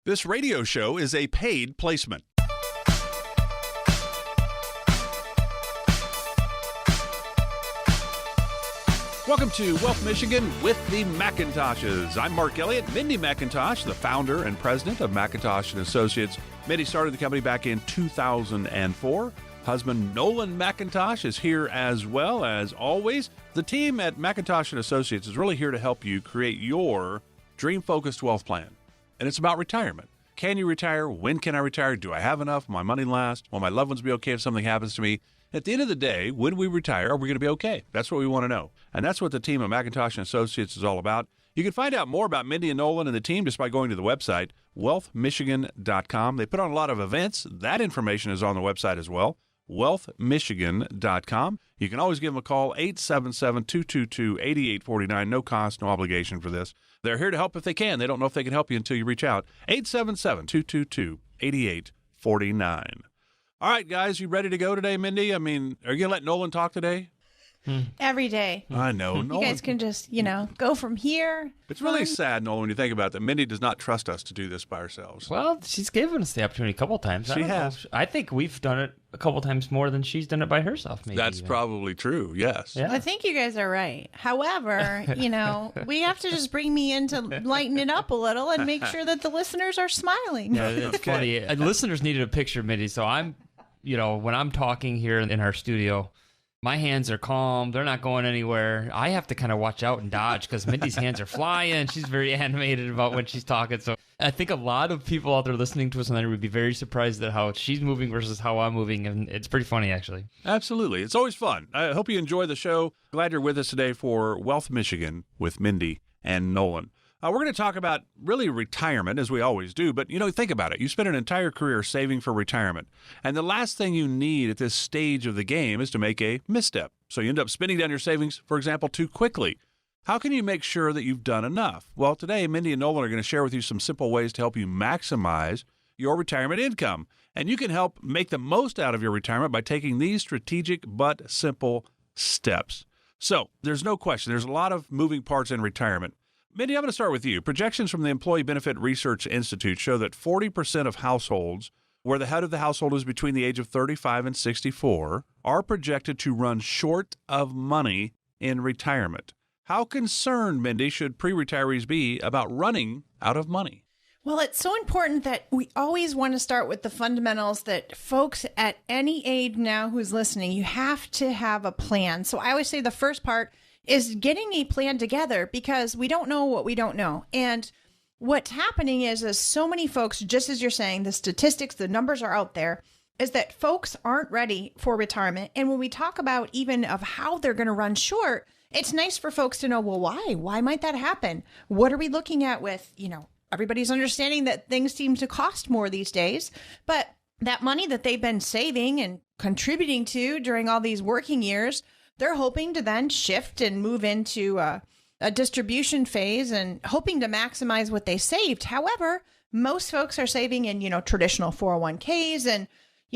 This radio show is a paid placement. Welcome to Wealth Michigan with the McIntoshes. I'm Mark Elliott. Mindy McIntosh, the founder and president of McIntosh & Associates. Mindy started the company back in 2004. Husband Nolan McIntosh is here as well. As always, the team at McIntosh & Associates is really here to help you create your dream-focused wealth plan. And it's about retirement. Can you retire? When can I retire? Do I have enough? Will my money last? Will my loved ones be okay if something happens to me? At the end of the day, when we retire, are we going to be okay? That's what we want to know. And that's what the team at McIntosh & Associates is all about. You can find out more about Mindy and Nolan and the team just by going to the website, wealthmichigan.com. They put on a lot of events. That information is on the website as well, wealthmichigan.com. You can always give them a call, 877-222-8849. No cost, no obligation for this. They're here to help if they can. They don't know if they can help you until you reach out. 877-222-8849. All right, guys, you ready to go today, Mindy? I mean, are you going to let Nolan talk today? Every day. I know. You guys can just, go from here. It's really sad, Nolan, when you think about that. Mindy does not trust us to do this by ourselves. Well, she's given us the opportunity a couple times. She has. I think we've done it a couple times more than she's done it by herself, maybe. That's probably true, yes. Yeah. I think you guys are right. However, we have to just bring me in to lighten it up a little and make sure that the listeners are smiling. Yeah, it's funny. Listeners needed a picture, Mindy, so I'm, when I'm talking here in our studio, my hands are calm. They're not going anywhere. I have to kind of watch out and dodge because Mindy's hands are flying. She's very animated about when she's talking. So I think a lot of people out there listening to us and I would be very surprised at how she's moving versus how I'm moving. And it's pretty funny, actually. Absolutely. It's always fun. I hope you enjoy the show. Glad you're with us today for Wealth Michigan with Mindy and Nolan. We're going to talk about really retirement, as we always do, but think about it. You spent an entire career saving for retirement, and the last thing you need at this stage of the game is to make a misstep. So you end up spending down your savings, for example, too quickly. How can you make sure that you've done enough? Well, today, Mindy and Nolan are going to share with you some simple ways to help you maximize your retirement income, and you can help make the most out of your retirement by taking these strategic but simple steps. So there's no question. There's a lot of moving parts in retirement. Mindy, I'm going to start with you. Projections from the Employee Benefit Research Institute show that 40% of households where the head of the household is between the age of 35 and 64 are projected to run short of money in retirement. How concerned, Mindy, should pre-retirees be about running out of money? Well, it's so important that we always want to start with the fundamentals that folks at any age now who's listening, you have to have a plan. So I always say the first part is getting a plan together because we don't know what we don't know. And what's happening is so many folks, just as you're saying, the statistics, the numbers are out there, is that folks aren't ready for retirement. And when we talk about even of how they're going to run short, it's nice for folks to know, well, why? Why might that happen? What are we looking at with, everybody's understanding that things seem to cost more these days, but that money that they've been saving and contributing to during all these working years, they're hoping to then shift and move into a distribution phase and hoping to maximize what they saved. However, most folks are saving in, traditional 401ks and,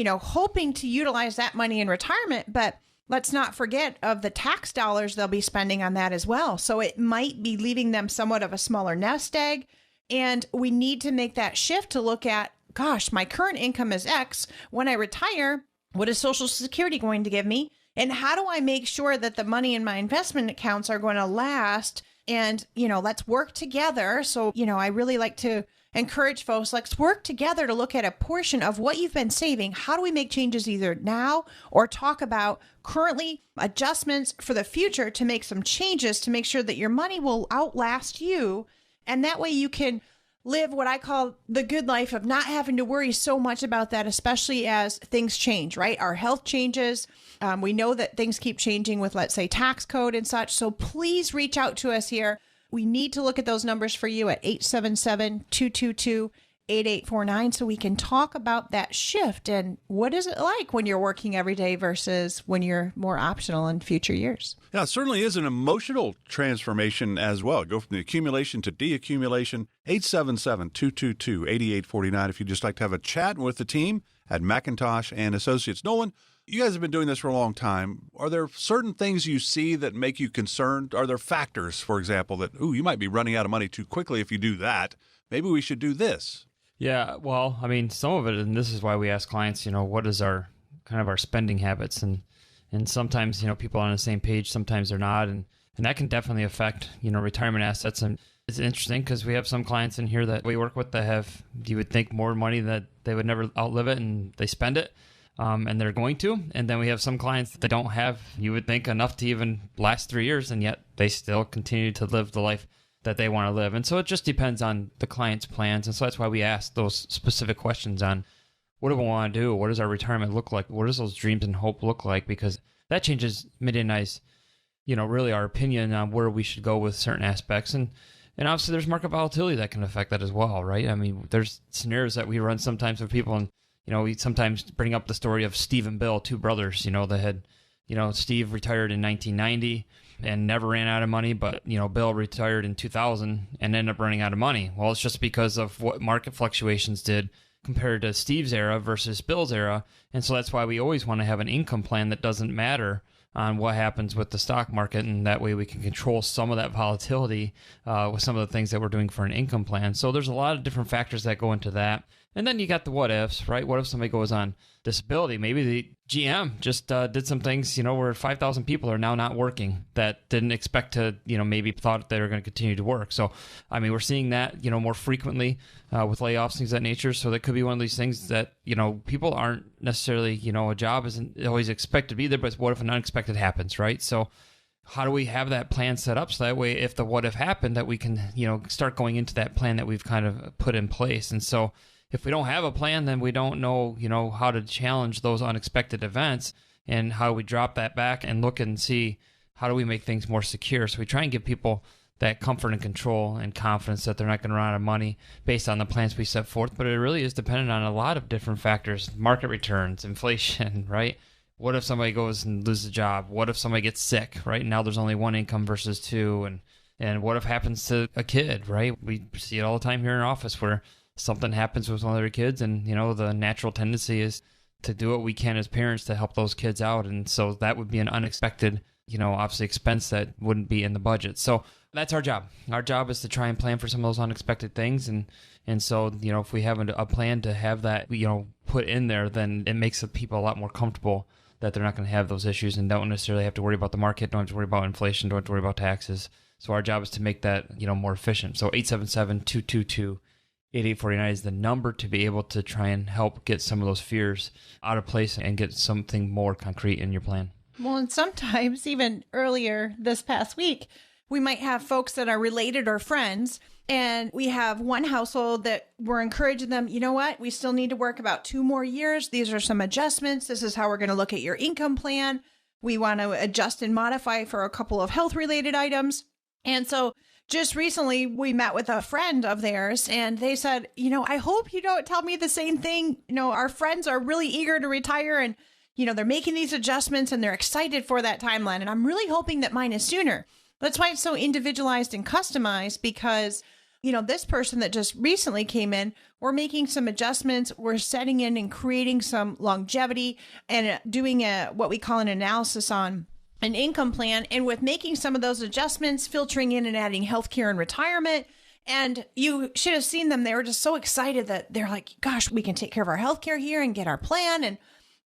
hoping to utilize that money in retirement. But let's not forget of the tax dollars they'll be spending on that as well. So it might be leaving them somewhat of a smaller nest egg. And we need to make that shift to look at, gosh, my current income is X. When I retire, what is Social Security going to give me? And how do I make sure that the money in my investment accounts are going to last? And, let's work together. So, I really like to encourage folks, let's work together to look at a portion of what you've been saving. How do we make changes either now or talk about currently adjustments for the future to make some changes to make sure that your money will outlast you. And that way you can live what I call the good life of not having to worry so much about that, especially as things change, right? Our health changes. We know that things keep changing with, let's say, tax code and such. So please reach out to us here. We need to look at those numbers for you at 877-222-8849 so we can talk about that shift and what is it like when you're working every day versus when you're more optional in future years. Yeah, it certainly is an emotional transformation as well. Go from the accumulation to deaccumulation. 877-222-8849 if you'd just like to have a chat with the team at McIntosh & Associates. Nolan, you guys have been doing this for a long time. Are there certain things you see that make you concerned? Are there factors, for example, that, you might be running out of money too quickly if you do that? Maybe we should do this. Yeah, well, I mean, some of it, and this is why we ask clients, what is our kind of our spending habits, and sometimes, people are on the same page, sometimes they're not, and that can definitely affect, retirement assets. And it's interesting because we have some clients in here that we work with that have, you would think, more money that they would never outlive it, and they spend it, and they're going to. And then we have some clients that don't have, you would think, enough to even last 3 years, and yet they still continue to live the life that they want to live. And so it just depends on the client's plans. And so that's why we ask those specific questions on what do we want to do? What does our retirement look like? What does those dreams and hope look like? Because that changes Mindy and I's, really our opinion on where we should go with certain aspects. And obviously there's market volatility that can affect that as well, right? I mean, there's scenarios that we run sometimes with people, and, we sometimes bring up the story of Steve and Bill, two brothers, that had, Steve retired in 1990 and never ran out of money, but, Bill retired in 2000 and ended up running out of money. Well, it's just because of what market fluctuations did compared to Steve's era versus Bill's era. And so that's why we always want to have an income plan that doesn't matter on what happens with the stock market. And that way we can control some of that volatility with some of the things that we're doing for an income plan. So there's a lot of different factors that go into that. And then you got the what ifs, right? What if somebody goes on disability? Maybe the GM just did some things, where 5,000 people are now not working that didn't expect to, maybe thought they were going to continue to work. So, I mean, we're seeing that, more frequently with layoffs, things of that nature. So that could be one of these things that, people aren't necessarily, a job isn't always expected to be there, but what if an unexpected happens, right? So how do we have that plan set up so that way if the what if happened that we can, start going into that plan that we've kind of put in place. And so if we don't have a plan, then we don't know, how to challenge those unexpected events, and how do we drop that back and look and see how do we make things more secure. So we try and give people that comfort and control and confidence that they're not going to run out of money based on the plans we set forth. But it really is dependent on a lot of different factors: market returns, inflation, right? What if somebody goes and loses a job? What if somebody gets sick, right? Now there's only one income versus two. And what if happens to a kid, right? We see it all the time here in our office where something happens with one of their kids, and the natural tendency is to do what we can as parents to help those kids out. And so that would be an unexpected, obviously expense that wouldn't be in the budget. So that's our job. Our job is to try and plan for some of those unexpected things. And so, if we have a plan to have that, put in there, then it makes the people a lot more comfortable that they're not going to have those issues and don't necessarily have to worry about the market, don't have to worry about inflation, don't have to worry about taxes. So our job is to make that, more efficient. So 877-222 8849 is the number to be able to try and help get some of those fears out of place and get something more concrete in your plan. Well, and sometimes even earlier this past week, we might have folks that are related or friends, and we have one household that we're encouraging them, you know what, we still need to work about 2 more years. These are some adjustments. This is how we're going to look at your income plan. We want to adjust and modify for a couple of health-related items. And so just recently, we met with a friend of theirs, and they said, I hope you don't tell me the same thing. Our friends are really eager to retire, and, they're making these adjustments, and they're excited for that timeline. And I'm really hoping that mine is sooner. That's why it's so individualized and customized, because, this person that just recently came in, we're making some adjustments. We're setting in and creating some longevity and doing what we call an analysis on an income plan, and with making some of those adjustments, filtering in and adding healthcare and retirement. And you should have seen them. They were just so excited that they're like, gosh, we can take care of our healthcare here and get our plan and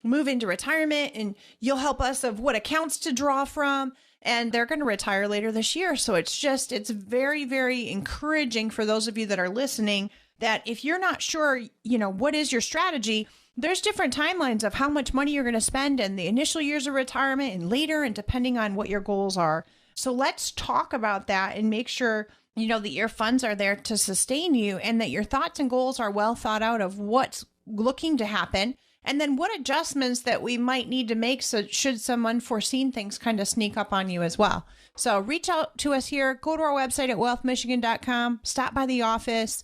move into retirement. And you'll help us of what accounts to draw from. And they're going to retire later this year. So it's very, very encouraging for those of you that are listening, that if you're not sure, what is your strategy, there's different timelines of how much money you're going to spend in the initial years of retirement and later, and depending on what your goals are. So let's talk about that and make sure, that your funds are there to sustain you, and that your thoughts and goals are well thought out of what's looking to happen. And then what adjustments that we might need to make so should some unforeseen things kind of sneak up on you as well. So reach out to us here, go to our website at wealthmichigan.com, stop by the office.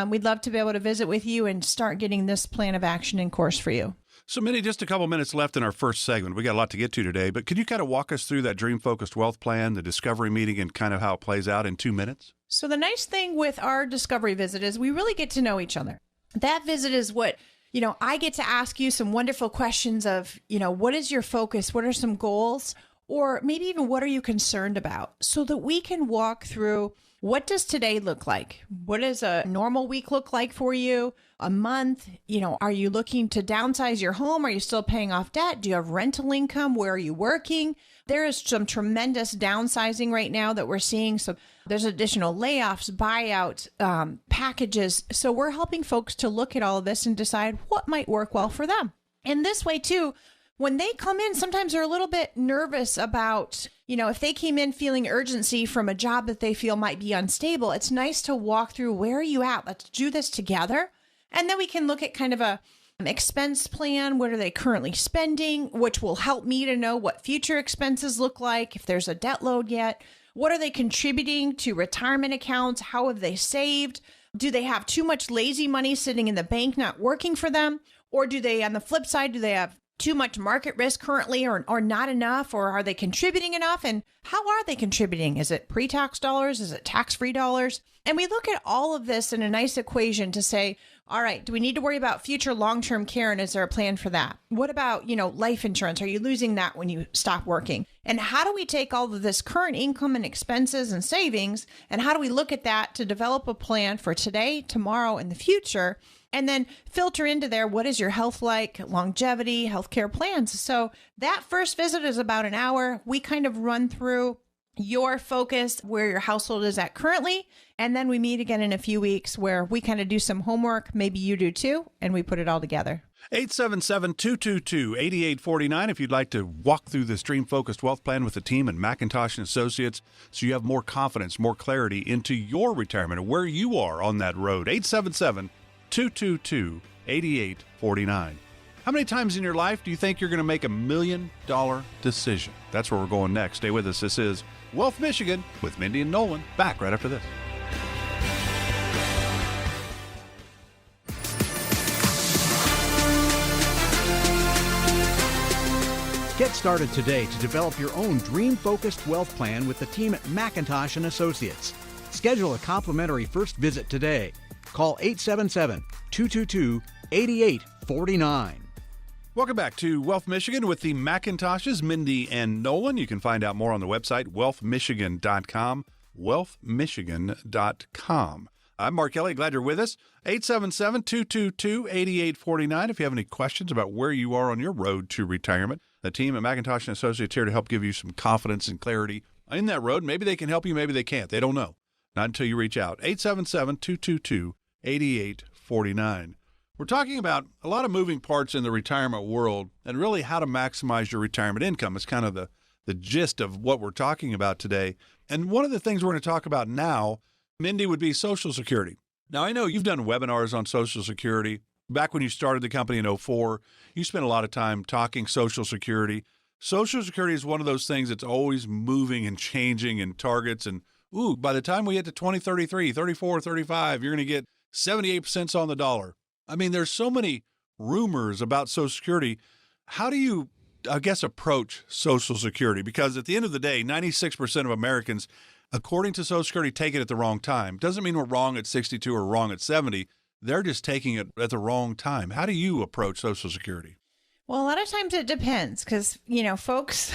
We'd love to be able to visit with you and start getting this plan of action in course for you. So, Mindy, just a couple minutes left in our first segment. We got a lot to get to today, but could you kind of walk us through that Dream-Focused Wealth Plan, the discovery meeting, and kind of how it plays out in 2 minutes? So the nice thing with our discovery visit is we really get to know each other. That visit is what, I get to ask you some wonderful questions of, what is your focus? What are some goals? Or maybe even what are you concerned about? So that we can walk through what does today look like? What does a normal week look like for you? A month? Are you looking to downsize your home? Are you still paying off debt? Do you have rental income? Where are you working? There is some tremendous downsizing right now that we're seeing. So there's additional layoffs, buyouts, packages. So we're helping folks to look at all of this and decide what might work well for them. And this way too, when they come in, sometimes they're a little bit nervous about, if they came in feeling urgency from a job that they feel might be unstable, it's nice to walk through, where are you at? Let's do this together. And then we can look at kind of a expense plan. What are they currently spending? Which will help me to know what future expenses look like, if there's a debt load yet. What are they contributing to retirement accounts? How have they saved? Do they have too much lazy money sitting in the bank not working for them? Or do they, on the flip side, do they have too much market risk currently or not enough? Or are they contributing enough? And how are they contributing? Is it pre-tax dollars? Is it tax-free dollars? And we look at all of this in a nice equation to say, all right, do we need to worry about future long-term care? And is there a plan for that? What about, life insurance? Are you losing that when you stop working? And how do we take all of this current income and expenses and savings? And how do we look at that to develop a plan for today, tomorrow, and the future? And then filter into there, what is your health like, longevity, healthcare plans? So that first visit is about an hour. We kind of run through your focus, where your household is at currently. And then we meet again in a few weeks where we kind of do some homework. Maybe you do too. And we put it all together. 877-222-8849 if you'd like to walk through the Stream Focused Wealth Plan with the team at McIntosh & Associates so you have more confidence, more clarity into your retirement and where you are on that road. 877-222-8849. How many times in your life do you think you're going to make $1 million decision? That's where we're going next. Stay with us. This is Wealth Michigan with Mindy and Nolan. Back right after this. Get started today to develop your own dream-focused wealth plan with the team at McIntosh & Associates. Schedule a complimentary first visit today. Call 877-222-8849. Welcome back to Wealth Michigan with the McIntoshes, Mindy and Nolan. You can find out more on the website, wealthmichigan.com, wealthmichigan.com. I'm Mark Elliott. Glad you're with us. 877-222-8849. If you have any questions about where you are on your road to retirement, the team at McIntosh & Associates here to help give you some confidence and clarity in that road. Maybe they can help you, maybe they can't. They don't know. Not until you reach out. 877-222-8849. We're talking about a lot of moving parts in the retirement world and really how to maximize your retirement income. It's kind of the gist of what we're talking about today. And one of the things we're going to talk about now, Mindy, would be Social Security. Now, I know you've done webinars on Social Security. Back when you started the company in 2004, you spent a lot of time talking Social Security. Social Security is one of those things that's always moving and changing in targets. And, by the time we get to 2033, 34, 35, you're going to get 78 cents on the dollar. I mean, there's so many rumors about Social Security. How do you, approach Social Security? Because at the end of the day, 96% of Americans, according to Social Security, take it at the wrong time. Doesn't mean we're wrong at 62 or wrong at 70. They're just taking it at the wrong time. How do you approach Social Security? Well, a lot of times it depends because, folks,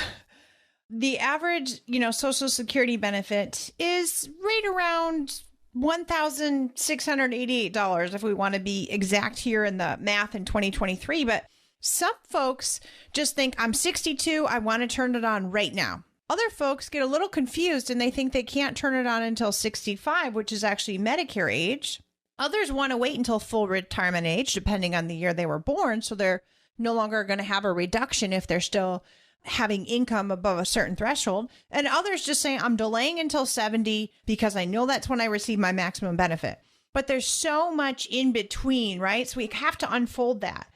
the average, Social Security benefit is right around $1,688 if we want to be exact here in the math in 2023. But some folks just think, I'm 62, I want to turn it on right now. Other folks get a little confused and they think they can't turn it on until 65, which is actually Medicare age. Others want to wait until full retirement age, depending on the year they were born. So they're no longer going to have a reduction if they're still having income above a certain threshold. And others just say, I'm delaying until 70 because I know that's when I receive my maximum benefit. But there's so much in between, right? So we have to unfold that.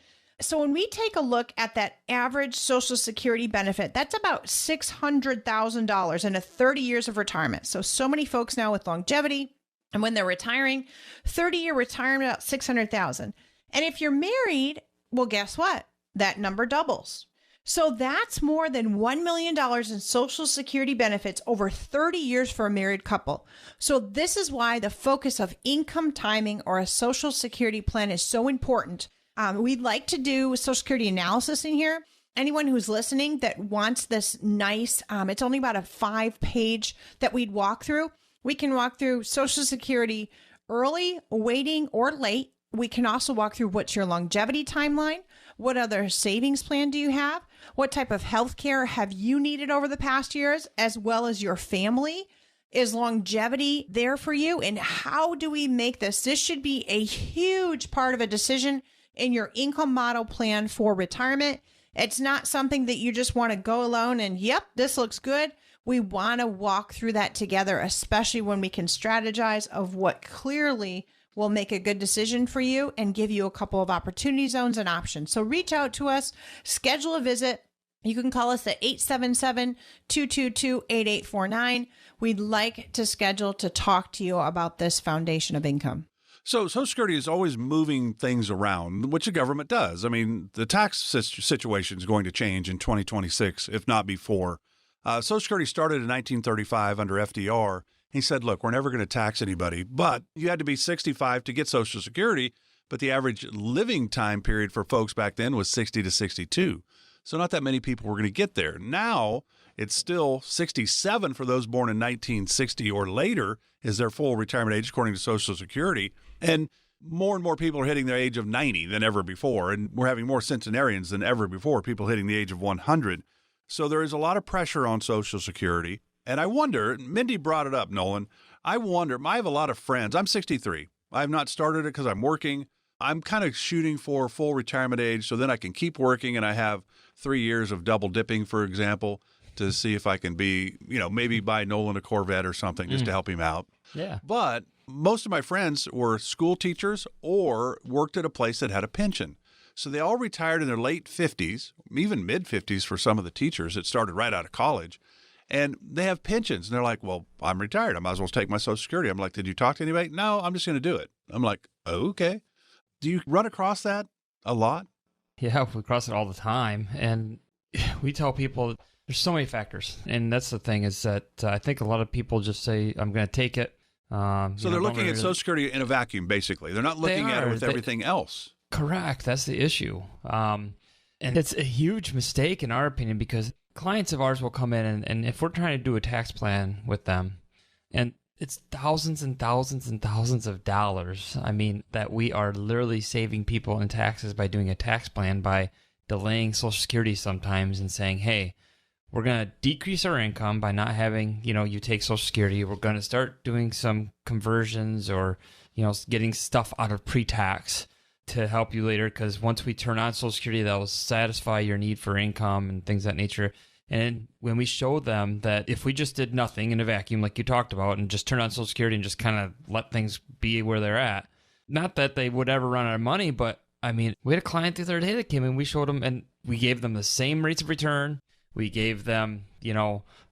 So when we take a look at that average Social Security benefit, that's about $600,000 in 30 years of retirement. So many folks now with longevity, and when they're retiring, 30-year retirement, about $600,000. And if you're married, well, guess what? That number doubles. So that's more than $1 million in Social Security benefits over 30 years for a married couple. So this is why the focus of income timing or a Social Security plan is so important. We'd like to do Social Security analysis in here. Anyone who's listening that wants this nice, it's only about a 5-page that we'd walk through. We can walk through Social Security early, waiting, or late. We can also walk through what's your longevity timeline. What other savings plan do you have? What type of health care have you needed over the past years, as well as your family? Is longevity there for you? And how do we make this? This should be a huge part of a decision in your income model plan for retirement. It's not something that you just want to go alone and, yep, this looks good. We want to walk through that together, especially when we can strategize of what clearly will make a good decision for you and give you a couple of opportunity zones and options. So reach out to us, schedule a visit. You can call us at 877-222-8849. We'd like to schedule to talk to you about this foundation of income. So Social Security is always moving things around, which the government does. I mean, the tax situation is going to change in 2026, if not before. Social Security started in 1935 under FDR. He said, look, we're never going to tax anybody, but you had to be 65 to get Social Security, but the average living time period for folks back then was 60 to 62. So not that many people were going to get there. Now it's still 67 for those born in 1960 or later is their full retirement age according to Social Security. And more people are hitting the age of 90 than ever before. And we're having more centenarians than ever before, people hitting the age of 100. So there is a lot of pressure on Social Security. And I wonder, Mindy brought it up, Nolan. I wonder, I have a lot of friends. I'm 63. I have not started it because I'm working. I'm kind of shooting for full retirement age so then I can keep working and I have 3 years of double dipping, for example, to see if I can be, maybe buy Nolan a Corvette or something just to help him out. Yeah. But most of my friends were school teachers or worked at a place that had a pension. So they all retired in their late 50s, even mid 50s for some of the teachers that started right out of college. And they have pensions. And they're like, well, I'm retired. I might as well take my Social Security. I'm like, did you talk to anybody? No, I'm just going to do it. I'm like, okay. Do you run across that a lot? Yeah, we cross it all the time. And we tell people there's so many factors. And that's the thing is that I think a lot of people just say, I'm going to take it. So they're looking at Social Security in a vacuum, basically. They're not looking at it with everything else. Correct. That's the issue. And it's a huge mistake in our opinion because clients of ours will come in and if we're trying to do a tax plan with them and it's thousands and thousands and thousands of dollars, I mean, that we are literally saving people in taxes by doing a tax plan by delaying Social Security sometimes and saying, hey, we're going to decrease our income by not having, you take Social Security. We're going to start doing some conversions or, getting stuff out of pre-tax to help you later. Because once we turn on Social Security, that will satisfy your need for income and things of that nature. And when we show them that if we just did nothing in a vacuum, like you talked about, and just turn on Social Security and just kind of let things be where they're at, not that they would ever run out of money, but I mean, we had a client the other day that came in, we showed them, and we gave them the same rates of return. We gave them,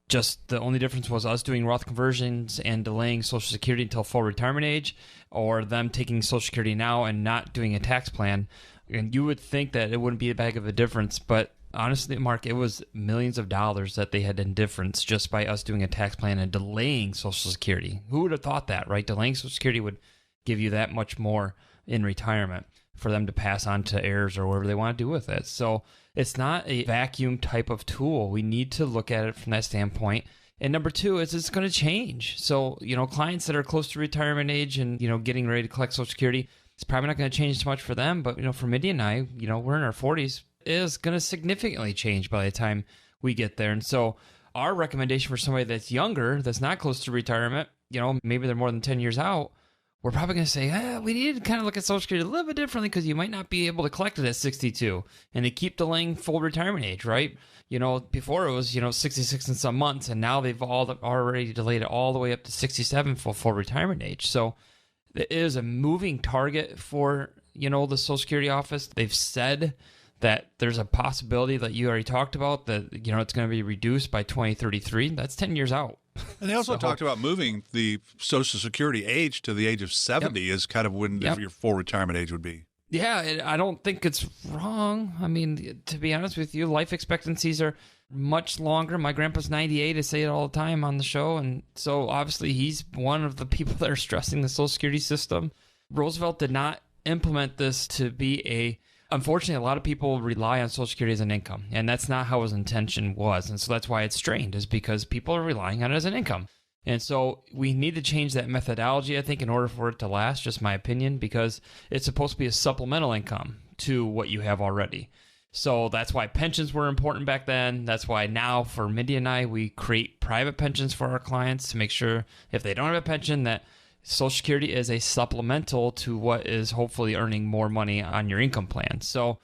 just the only difference was us doing Roth conversions and delaying Social Security until full retirement age, or them taking Social Security now and not doing a tax plan. And you would think that it wouldn't be a big of a difference, but honestly, Mark, it was millions of dollars that they had in difference just by us doing a tax plan and delaying Social Security. Who would have thought that, right? Delaying Social Security would give you that much more in retirement for them to pass on to heirs or whatever they want to do with it. So it's not a vacuum type of tool. We need to look at it from that standpoint. And number two is it's going to change. So, clients that are close to retirement age and, getting ready to collect Social Security, it's probably not going to change too much for them. But, for Mindy and I, we're in our 40s, it is going to significantly change by the time we get there. And so our recommendation for somebody that's younger, that's not close to retirement, maybe they're more than 10 years out, we're probably going to say, we need to kind of look at Social Security a little bit differently because you might not be able to collect it at 62. And they keep delaying full retirement age, right? Before it was, 66 and some months, and now they've already delayed it all the way up to 67 for full retirement age. So it is a moving target for, the Social Security office. They've said that there's a possibility that you already talked about that, it's going to be reduced by 2033. That's 10 years out. And they also talked about moving the Social Security age to the age of 70 is kind of when your full retirement age would be. Yeah, I don't think it's wrong. I mean, to be honest with you, life expectancies are much longer. My grandpa's 98. I say it all the time on the show. And so obviously he's one of the people that are stressing the Social Security system. Roosevelt did not implement this to be unfortunately, a lot of people rely on Social Security as an income, and that's not how his intention was. And so that's why it's strained, is because people are relying on it as an income. And so we need to change that methodology, I think, in order for it to last, just my opinion, because it's supposed to be a supplemental income to what you have already. So that's why pensions were important back then. That's why now for Mindy and I, we create private pensions for our clients to make sure if they don't have a pension that Social Security is a supplemental to what is hopefully earning more money on your income plan. So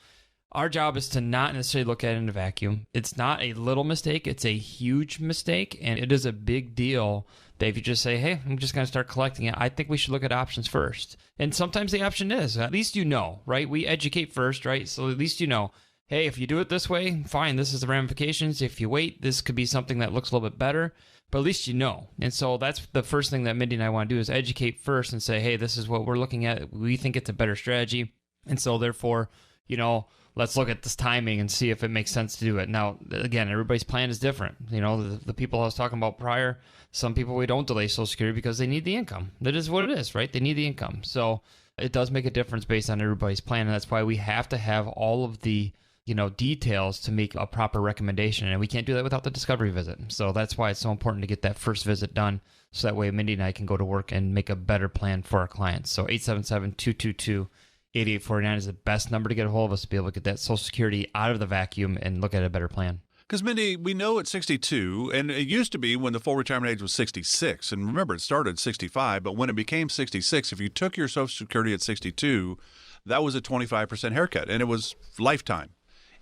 our job is to not necessarily look at it in a vacuum. It's not a little mistake. It's a huge mistake. And it is a big deal that if you just say, hey, I'm just going to start collecting it, I think we should look at options first. And sometimes the option is, at least you know, right? We educate first, right? So at least you know, hey, if you do it this way, fine, this is the ramifications. If you wait, this could be something that looks a little bit better. But at least you know. And so that's the first thing that Mindy and I want to do is educate first and say, hey, this is what we're looking at. We think it's a better strategy. And so therefore, let's look at this timing and see if it makes sense to do it. Now, again, everybody's plan is different. The people I was talking about prior, some people, we don't delay Social Security because they need the income. That is what it is, right? They need the income. So it does make a difference based on everybody's plan. And that's why we have to have all of the details to make a proper recommendation. And we can't do that without the discovery visit. So that's why it's so important to get that first visit done. So that way Mindy and I can go to work and make a better plan for our clients. So 877-222-8849 is the best number to get a hold of us to be able to get that Social Security out of the vacuum and look at a better plan. Because, Mindy, we know at 62, and it used to be when the full retirement age was 66, and remember, it started at 65, but when it became 66, if you took your Social Security at 62, that was a 25% haircut, and it was lifetime.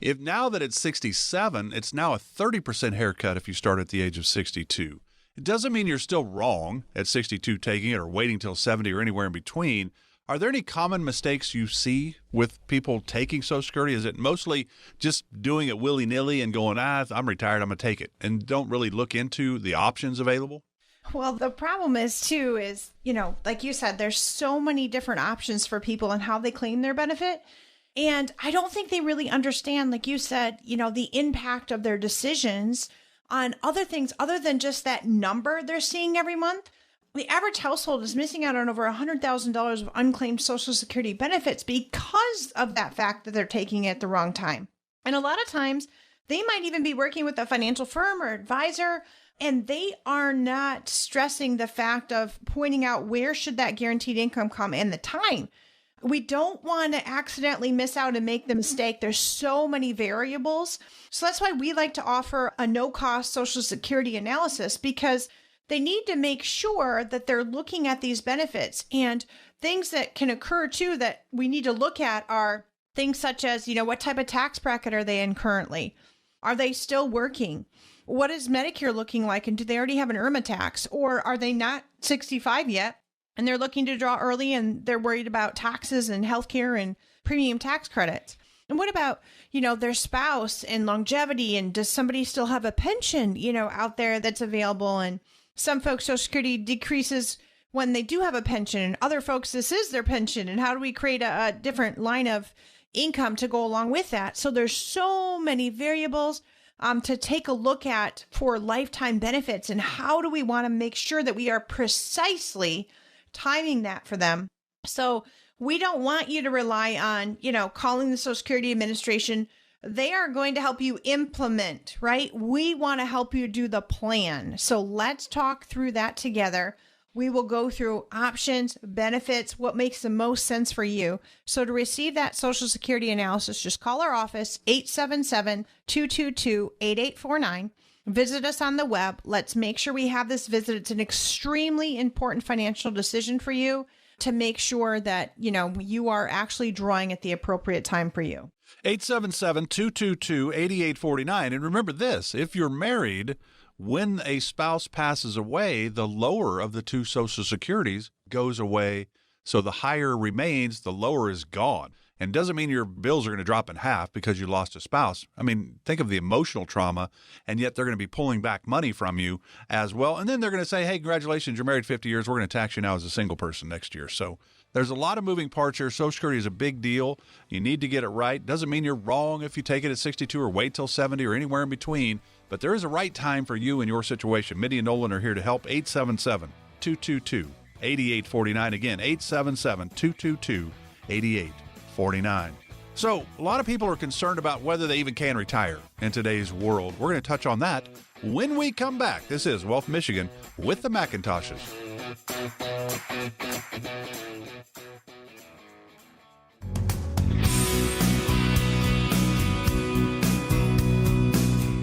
If now that it's 67, it's now a 30% haircut if you start at the age of 62. It doesn't mean you're still wrong at 62 taking it or waiting till 70 or anywhere in between. Are there any common mistakes you see with people taking Social Security? Is it mostly just doing it willy-nilly and going, I'm retired, I'm going to take it, and don't really look into the options available? Well, the problem is, like you said, there's so many different options for people and how they claim their benefit. And I don't think they really understand, like you said, the impact of their decisions on other things other than just that number they're seeing every month. The average household is missing out on over $100,000 of unclaimed Social Security benefits because of that fact that they're taking it at the wrong time. And a lot of times they might even be working with a financial firm or advisor, and they are not stressing the fact of pointing out where should that guaranteed income come and the time. We don't want to accidentally miss out and make the mistake. There's so many variables. So that's why we like to offer a no-cost Social Security analysis, because they need to make sure that they're looking at these benefits. And things that can occur too that we need to look at are things such as, what type of tax bracket are they in currently? Are they still working? What is Medicare looking like? And do they already have an IRMAA tax? Or are they not 65 yet and they're looking to draw early and they're worried about taxes and healthcare and premium tax credits? And what about, their spouse and longevity? And does somebody still have a pension, out there that's available? And some folks, Social Security decreases when they do have a pension, and other folks, this is their pension. And how do we create a different line of income to go along with that? So there's so many variables to take a look at for lifetime benefits. And how do we want to make sure that we are precisely timing that for them? So we don't want you to rely on, calling the Social Security Administration. They are going to help you implement, right? We want to help you do the plan. So let's talk through that together. We will go through options, benefits, what makes the most sense for you. So to receive that Social Security analysis, just call our office, 877-222-8849. Visit us on the web. Let's make sure we have this visit. It's an extremely important financial decision for you to make sure that, you are actually drawing at the appropriate time for you. 877-222-8849. And remember this, if you're married, when a spouse passes away, the lower of the two Social Securities goes away. So the higher remains, the lower is gone. And doesn't mean your bills are going to drop in half because you lost a spouse. I mean, think of the emotional trauma, and yet they're going to be pulling back money from you as well. And then they're going to say, hey, congratulations, you're married 50 years. We're going to tax you now as a single person next year. So there's a lot of moving parts here. Social Security is a big deal. You need to get it right. Doesn't mean you're wrong if you take it at 62 or wait till 70 or anywhere in between. But there is a right time for you in your situation. Mindy and Nolan are here to help. 877-222-8849. Again, 877-222-8849. So a lot of people are concerned about whether they even can retire in today's world. We're going to touch on that when we come back. This is Wealth Michigan with the McIntoshes.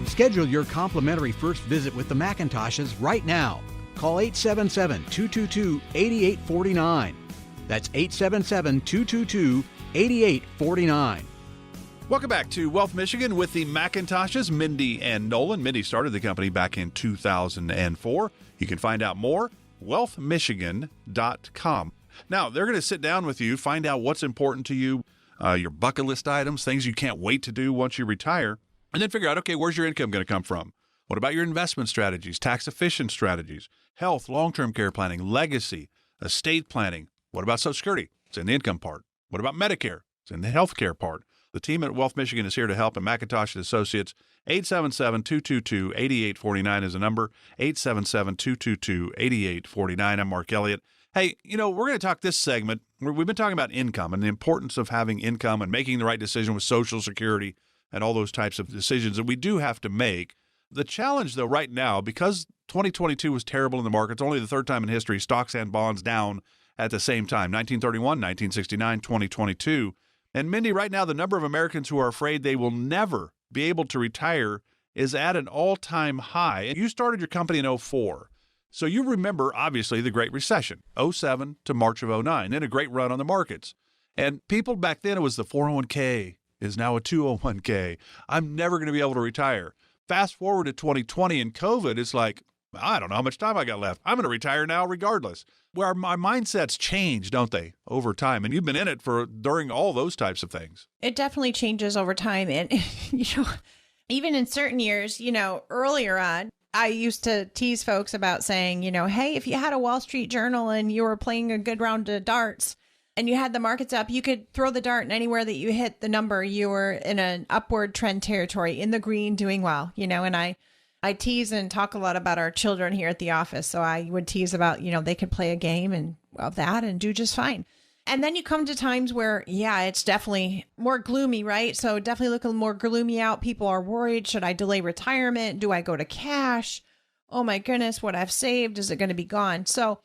Schedule your complimentary first visit with the McIntoshes right now. Call 877-222-8849. That's 877-222-8849. Welcome back to Wealth Michigan with the McIntoshes, Mindy and Nolan. Mindy started the company back in 2004. You can find out more, wealthmichigan.com. Now, they're going to sit down with you, find out what's important to you, your bucket list items, things you can't wait to do once you retire, and then figure out, okay, where's your income going to come from? What about your investment strategies, tax-efficient strategies, health, long-term care planning, legacy, estate planning? What about Social Security? It's in the income part. What about Medicare? It's in the health care part. The team at Wealth Michigan is here to help, and McIntosh Associates. 877-222-8849 is the number. 877-222-8849. I'm Mark Elliott. Hey, we're going to talk this segment. We've been talking about income and the importance of having income and making the right decision with Social Security and all those types of decisions that we do have to make. The challenge, though, right now, because 2022 was terrible in the markets, only the third time in history, stocks and bonds down at the same time, 1931, 1969, 2022. And Mindy, right now, the number of Americans who are afraid they will never be able to retire is at an all-time high. And you started your company in 2004. So you remember, obviously, the Great Recession, 2007 to March of 2009, and a great run on the markets. And people back then, it was the 401k is now a 201k. I'm never going to be able to retire. Fast forward to 2020 and COVID, it's like, I don't know how much time I got left. I'm going to retire now regardless. Where my mindsets change, don't they, over time? And you've been in it during all those types of things. It definitely changes over time. And, even in certain years, earlier on, I used to tease folks about saying, hey, if you had a Wall Street Journal and you were playing a good round of darts and you had the markets up, you could throw the dart and anywhere that you hit the number, you were in an upward trend territory, in the green, doing well, and I tease and talk a lot about our children here at the office. So I would tease about, they could play a game and of that and do just fine. And then you come to times where, it's definitely more gloomy, right? So definitely looking more gloomy out. People are worried. Should I delay retirement? Do I go to cash? Oh my goodness, what I've saved, is it going to be gone? So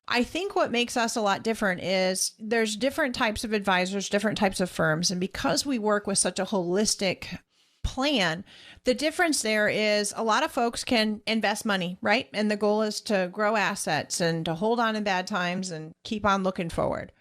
I think what makes us a lot different is there's different types of advisors, different types of firms. And because we work with such a holistic plan, the difference there is a lot of folks can invest money, right? And the goal is to grow assets and to hold on in bad times and keep on looking forward.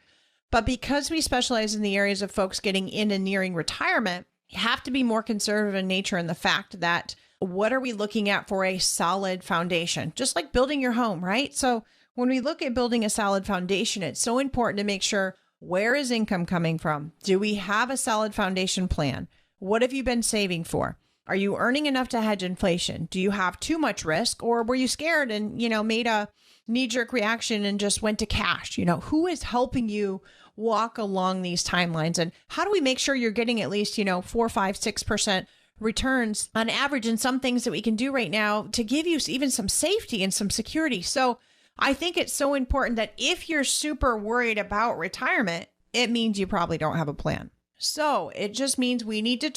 But because we specialize in the areas of folks getting in and nearing retirement, you have to be more conservative in nature in the fact that what are we looking at for a solid foundation? Just like building your home, right? So when we look at building a solid foundation, it's so important to make sure, where is income coming from? Do we have a solid foundation plan? What have you been saving for? Are you earning enough to hedge inflation? Do you have too much risk, or were you scared and, made a knee-jerk reaction and just went to cash? Who is helping you walk along these timelines? And how do we make sure you're getting at least, 4, 5, 6% returns on average in some things that we can do right now to give you even some safety and some security? So I think it's so important that if you're super worried about retirement, it means you probably don't have a plan. So it just means we need to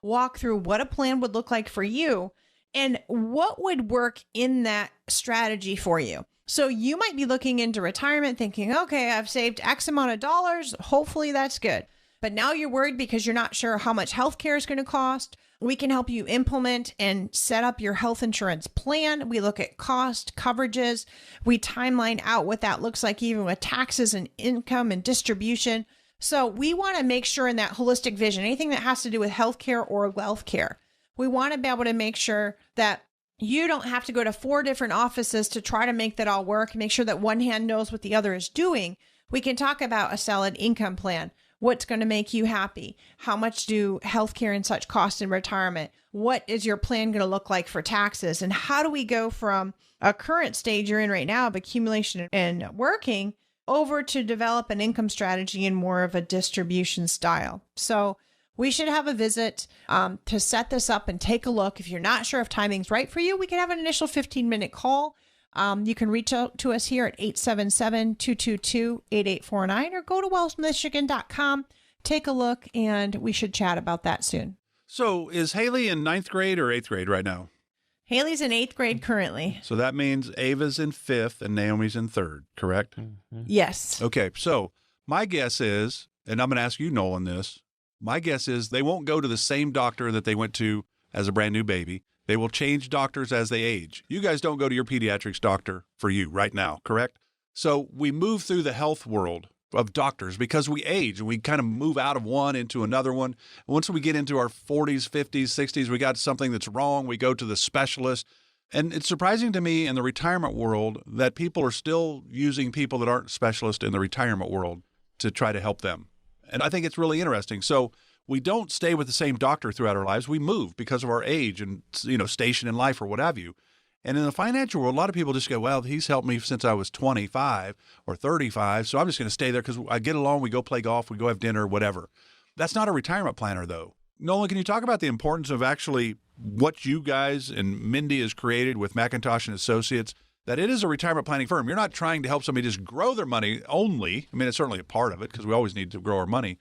walk through what a plan would look like for you and what would work in that strategy for you. So you might be looking into retirement thinking, okay, I've saved X amount of dollars. Hopefully that's good. But now you're worried because you're not sure how much healthcare is going to cost. We can help you implement and set up your health insurance plan. We look at cost, coverages. We timeline out what that looks like, even with taxes and income and distribution. So we want to make sure in that holistic vision, anything that has to do with healthcare or wealth care, we want to be able to make sure that you don't have to go to 4 different offices to try to make that all work, make sure that one hand knows what the other is doing. We can talk about a solid income plan. What's going to make you happy? How much do healthcare and such cost in retirement? What is your plan going to look like for taxes? And how do we go from a current stage you're in right now of accumulation and working over to develop an income strategy in more of a distribution style? So we should have a visit to set this up and take a look. If you're not sure if timing's right for you, we can have an initial 15-minute call. You can reach out to us here at 877-222-8849 or go to wealthmichigan.com, take a look, and we should chat about that soon. So is Haley in 9th grade or 8th grade right now? Haley's in 8th grade currently. So that means Ava's in 5th and Naomi's in 3rd, correct? Yes. Okay, so my guess is, and I'm going to ask you, Nolan, this. My guess is they won't go to the same doctor that they went to as a brand new baby. They will change doctors as they age. You guys don't go to your pediatrics doctor for you right now, correct? So we move through the health world of doctors because we age and we kind of move out of one into another one. Once we get into our 40s, 50s, 60s, we got something that's wrong, we go to the specialist. And it's surprising to me in the retirement world that people are still using people that aren't specialists in the retirement world to try to help them. And I think it's really interesting. So we don't stay with the same doctor throughout our lives. We move because of our age and, station in life or what have you. And in the financial world, a lot of people just go, well, he's helped me since I was 25 or 35, so I'm just going to stay there because I get along, we go play golf, we go have dinner, whatever. That's not a retirement planner, though. Nolan, can you talk about the importance of actually what you guys and Mindy has created with McIntosh and Associates, that it is a retirement planning firm? You're not trying to help somebody just grow their money only. I mean, it's certainly a part of it because we always need to grow our money.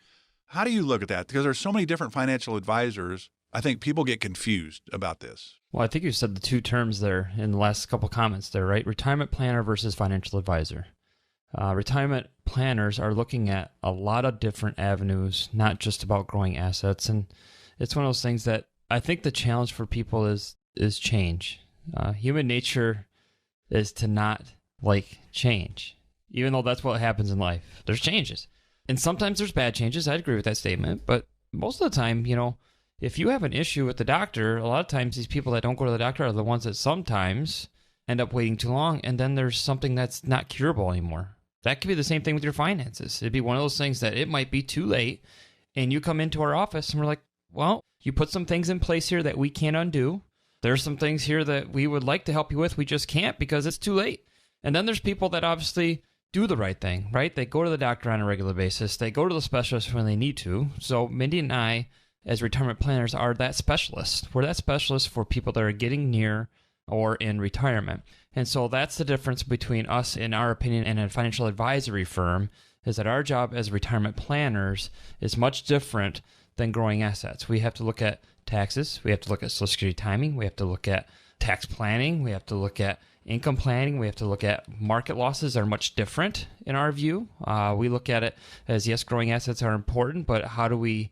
How do you look at that? Because there's so many different financial advisors. I think people get confused about this. Well, I think you said the two terms there in the last couple comments there, right? Retirement planner versus financial advisor. Retirement planners are looking at a lot of different avenues, not just about growing assets. And it's one of those things that I think the challenge for people is change. Human nature is to not like change, even though that's what happens in life. There's changes. And sometimes there's bad changes. I agree with that statement. But most of the time, if you have an issue with the doctor, a lot of times these people that don't go to the doctor are the ones that sometimes end up waiting too long. And then there's something that's not curable anymore. That could be the same thing with your finances. It'd be one of those things that it might be too late. And you come into our office and we're like, well, you put some things in place here that we can't undo. There's some things here that we would like to help you with. We just can't because it's too late. And then there's people that obviously do the right thing, right? They go to the doctor on a regular basis. They go to the specialist when they need to. So Mindy and I, as retirement planners, are that specialist. We're that specialist for people that are getting near or in retirement. And so that's the difference between us, in our opinion, and a financial advisory firm, is that our job as retirement planners is much different than growing assets. We have to look at taxes. We have to look at Social Security timing. We have to look at tax planning. We have to look at income planning. We have to look at market losses are much different in our view. We look at it as, yes, growing assets are important, but how do we,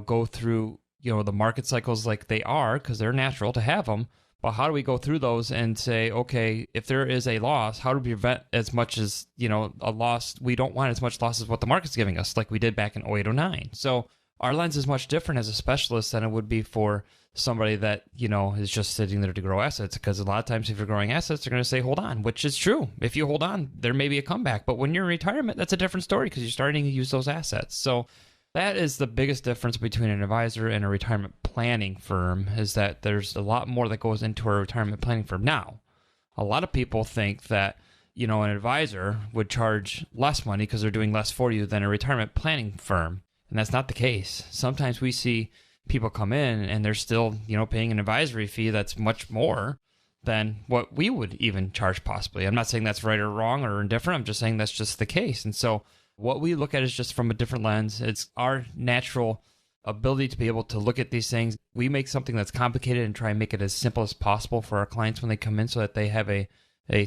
go through, the market cycles like they are, because they're natural to have them, but how do we go through those and say, okay, if there is a loss, how do we prevent as much as, a loss? We don't want as much loss as what the market's giving us, like we did back in 0809. So our lens is much different as a specialist than it would be for somebody that, is just sitting there to grow assets. Because a lot of times if you're growing assets, they're going to say, hold on, which is true. If you hold on, there may be a comeback. But when you're in retirement, that's a different story because you're starting to use those assets. So that is the biggest difference between an advisor and a retirement planning firm, is that there's a lot more that goes into a retirement planning firm. Now, a lot of people think that, an advisor would charge less money because they're doing less for you than a retirement planning firm. And that's not the case. Sometimes we see people come in and they're still, paying an advisory fee that's much more than what we would even charge possibly. I'm not saying that's right or wrong or indifferent. I'm just saying that's just the case. And so what we look at is just from a different lens. It's our natural ability to be able to look at these things. We make something that's complicated and try and make it as simple as possible for our clients when they come in, so that they have a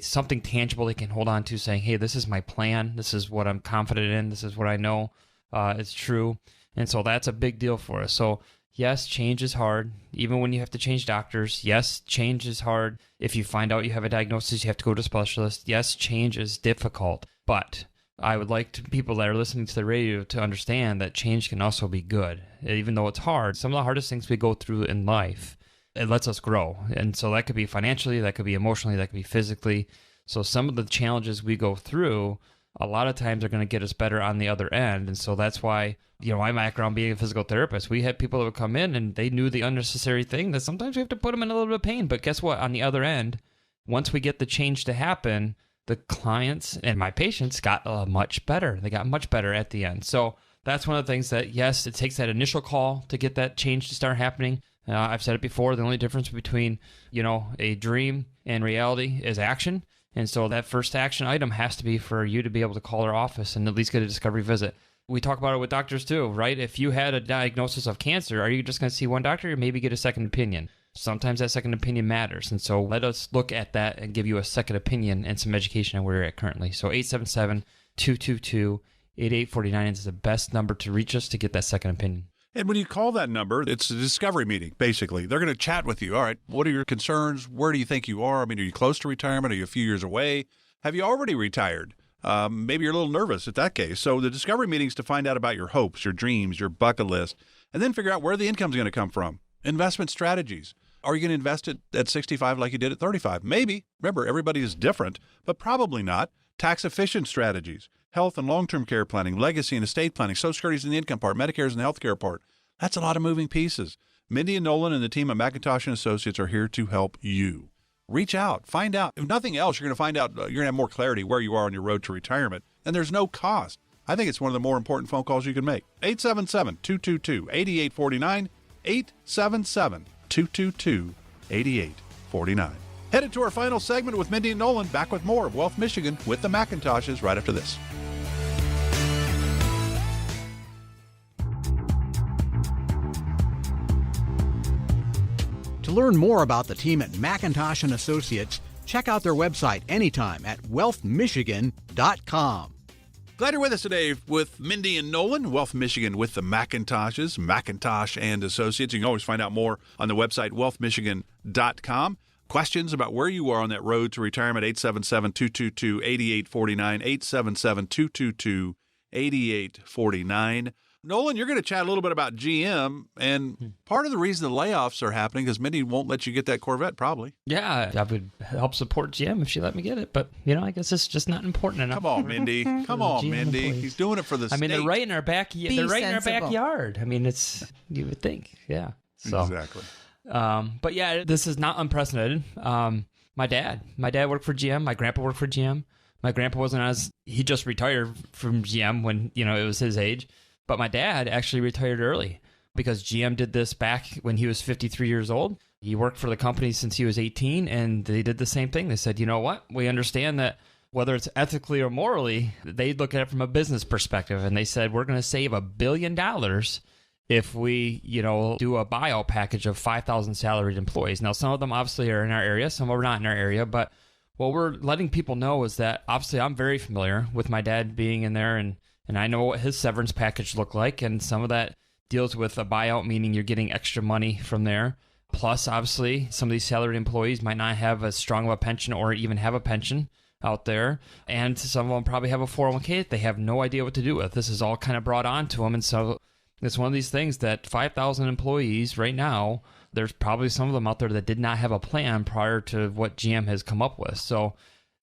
something tangible they can hold on to, saying, hey, this is my plan. This is what I'm confident in. This is what I know is true. And so that's a big deal for us. So yes, change is hard. Even when you have to change doctors, yes, change is hard. If you find out you have a diagnosis, you have to go to a specialist. Yes, change is difficult. But I would like people that are listening to the radio to understand that change can also be good. Even though it's hard, some of the hardest things we go through in life, it lets us grow. And so that could be financially, that could be emotionally, that could be physically. So some of the challenges we go through, a lot of times are going to get us better on the other end. And so that's why, my background being a physical therapist, we had people that would come in and they knew the unnecessary thing that sometimes we have to put them in a little bit of pain. But guess what? On the other end, once we get the change to happen, the clients and my patients got much better. They got much better at the end. So that's one of the things that, yes, it takes that initial call to get that change to start happening. I've said it before, the only difference between, a dream and reality is action. And so that first action item has to be for you to be able to call our office and at least get a discovery visit. We talk about it with doctors too, right? If you had a diagnosis of cancer, are you just going to see one doctor or maybe get a second opinion? sometimes that second opinion matters. And so let us look at that and give you a second opinion and some education on where you're at currently. So 877-222-8849 is the best number to reach us to get that second opinion. And when you call that number, it's a discovery meeting, basically. They're going to chat with you. All right, what are your concerns? Where do you think you are? I mean, are you close to retirement? Are you a few years away? Have you already retired? Maybe you're a little nervous at that case. So the discovery meeting is to find out about your hopes, your dreams, your bucket list, and then figure out where the income's going to come from. Investment strategies. Are you going to invest it at 65 like you did at 35? Maybe. Remember, everybody is different, but probably not. Tax-efficient strategies. Health and long-term care planning, legacy and estate planning, Social Security's in the income part, Medicare's in the healthcare part. That's a lot of moving pieces. Mindy and Nolan and the team at McIntosh and Associates are here to help you. Reach out, find out. If nothing else, you're going to find out, you're going to have more clarity where you are on your road to retirement. And there's no cost. I think it's one of the more important phone calls you can make. 877-222-8849, 877-222-8849. Headed to our final segment with Mindy and Nolan. Back with more of Wealth Michigan with the McIntoshes right after this. To learn more about the team at McIntosh and Associates, check out their website anytime at wealthmichigan.com. Glad you're with us today with Mindy and Nolan, Wealth Michigan with the McIntoshes, McIntosh and Associates. You can always find out more on the website, wealthmichigan.com. Questions about where you are on that road to retirement, 877-222-8849, 877-222-8849. Nolan, you're going to chat a little bit about GM, and part of the reason the layoffs are happening is Mindy won't let you get that Corvette, probably. Yeah, I would help support GM if she let me get it, but, I guess it's just not important enough. Come on, Mindy. Come on, Mindy. employees. He's doing it for the state. they're right in our they're right in our sensible. backyard. It's, you would think, yeah. So, Exactly. but yeah, this is not unprecedented. My dad worked for GM. My grandpa worked for GM. My grandpa he just retired from GM when, it was his age. But my dad actually retired early because GM did this back when he was 53 years old. He worked for the company since he was 18, and they did the same thing. They said, you know what? We understand that whether it's ethically or morally, they look at it from a business perspective. And they said, we're going to save $1 billion if we, do a buyout package of 5,000 salaried employees. Now, some of them obviously are in our area. Some are not in our area. But what we're letting people know is that obviously I'm very familiar with my dad being in there, and I know what his severance package looked like, and some of that deals with a buyout, meaning you're getting extra money from there. Plus, obviously, some of these salaried employees might not have as strong of a pension or even have a pension out there, and some of them probably have a 401k that they have no idea what to do with. This is all kind of brought on to them, and so it's one of these things that 5,000 employees right now, there's probably some of them out there that did not have a plan prior to what GM has come up with. So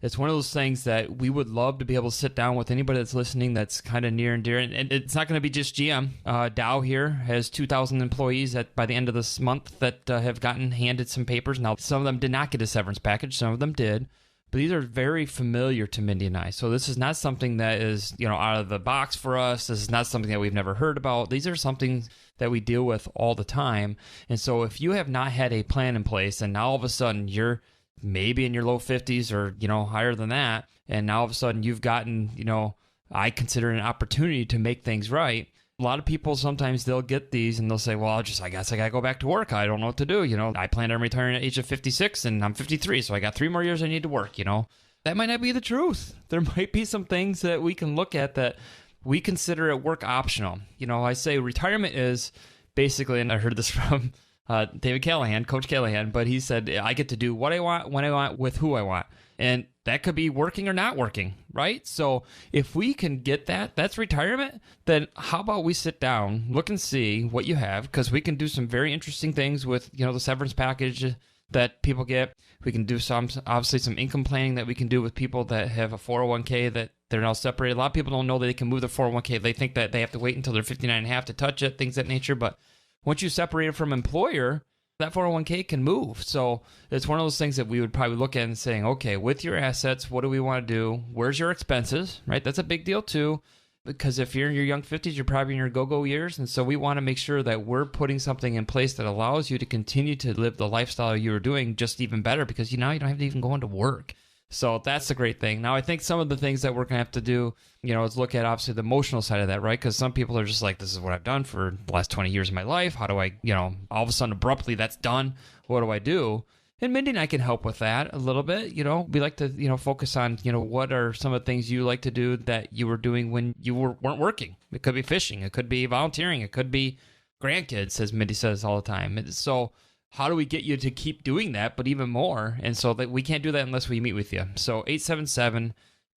it's one of those things that we would love to be able to sit down with anybody that's listening that's kind of near and dear. And it's not going to be just GM. Dow here has 2,000 employees by the end of this month that have gotten handed some papers. Now, some of them did not get a severance package. Some of them did. But these are very familiar to Mindy and I. So this is not something that is, out of the box for us. This is not something that we've never heard about. These are something that we deal with all the time. And so if you have not had a plan in place and now all of a sudden you're maybe in your low 50s or, higher than that, and now all of a sudden you've gotten, I consider an opportunity to make things right. A lot of people, sometimes they'll get these and they'll say, well, I guess I got to go back to work. I don't know what to do. I plan on retiring at the age of 56 and I'm 53, so I got 3 more years I need to work, That might not be the truth. There might be some things that we can look at that we consider it work optional. I say retirement is basically, and I heard this from David Callahan, Coach Callahan, but he said, I get to do what I want, when I want, with who I want. And that could be working or not working, right? So if we can get that, that's retirement, then how about we sit down, look and see what you have, because we can do some very interesting things with, the severance package that people get. We can do obviously some income planning that we can do with people that have a 401k that they're now separated. A lot of people don't know that they can move their 401k. They think that they have to wait until they're 59 and a half to touch it, things of that nature. But once you separate it from employer, that 401k can move. So it's one of those things that we would probably look at and saying, okay, with your assets, what do we want to do? Where's your expenses, right? That's a big deal too, because if you're in your young 50s, you're probably in your go-go years. And so we want to make sure that we're putting something in place that allows you to continue to live the lifestyle you were doing just even better, because now you don't have to even go into work. So that's a great thing. Now, I think some of the things that we're going to have to do, is look at obviously the emotional side of that, right? Because some people are just like, this is what I've done for the last 20 years of my life. How do I, all of a sudden abruptly that's done. What do I do? And Mindy and I can help with that a little bit. We like to, focus on, what are some of the things you like to do that you were doing when you weren't working. It could be fishing. It could be volunteering. It could be grandkids, as Mindy says all the time. So how do we get you to keep doing that, but even more? And so that we can't do that unless we meet with you. So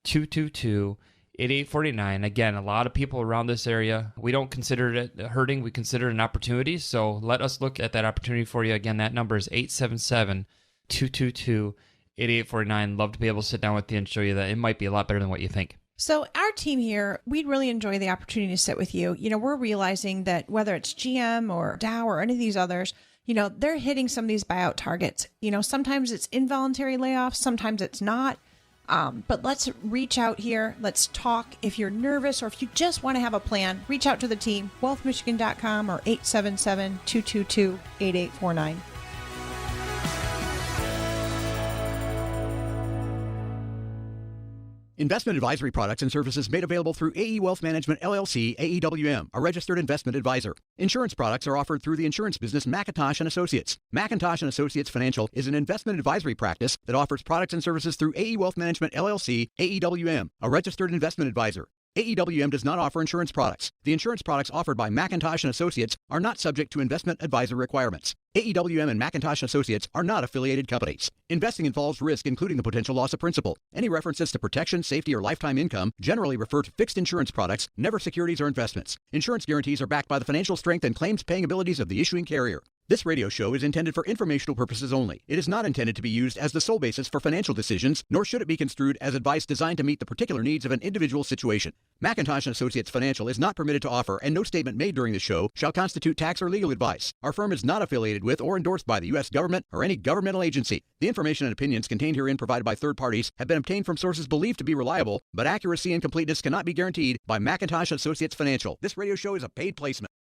877-222-8849. Again, a lot of people around this area, we don't consider it hurting. We consider it an opportunity. So let us look at that opportunity for you. Again, that number is 877-222-8849. Love to be able to sit down with you and show you that it might be a lot better than what you think. So our team here, we'd really enjoy the opportunity to sit with you. We're realizing that whether it's GM or Dow or any of these others, they're hitting some of these buyout targets. Sometimes it's involuntary layoffs, sometimes it's not. But let's reach out here. Let's talk. If you're nervous or if you just want to have a plan, reach out to the team, wealthmichigan.com or 877-222-8849. Investment advisory products and services made available through AE Wealth Management, LLC, AEWM, a registered investment advisor. Insurance products are offered through the insurance business McIntosh & Associates. McIntosh & Associates Financial is an investment advisory practice that offers products and services through AE Wealth Management, LLC, AEWM, a registered investment advisor. AEWM does not offer insurance products. The insurance products offered by McIntosh & Associates are not subject to investment advisor requirements. AEWM and McIntosh & Associates are not affiliated companies. Investing involves risk, including the potential loss of principal. Any references to protection, safety, or lifetime income generally refer to fixed insurance products, never securities or investments. Insurance guarantees are backed by the financial strength and claims-paying abilities of the issuing carrier. This radio show is intended for informational purposes only. It is not intended to be used as the sole basis for financial decisions, nor should it be construed as advice designed to meet the particular needs of an individual situation. McIntosh & Associates Financial is not permitted to offer, and no statement made during the show shall constitute tax or legal advice. Our firm is not affiliated with or endorsed by the U.S. government or any governmental agency. The information and opinions contained herein provided by third parties have been obtained from sources believed to be reliable, but accuracy and completeness cannot be guaranteed by McIntosh & Associates Financial. This radio show is a paid placement.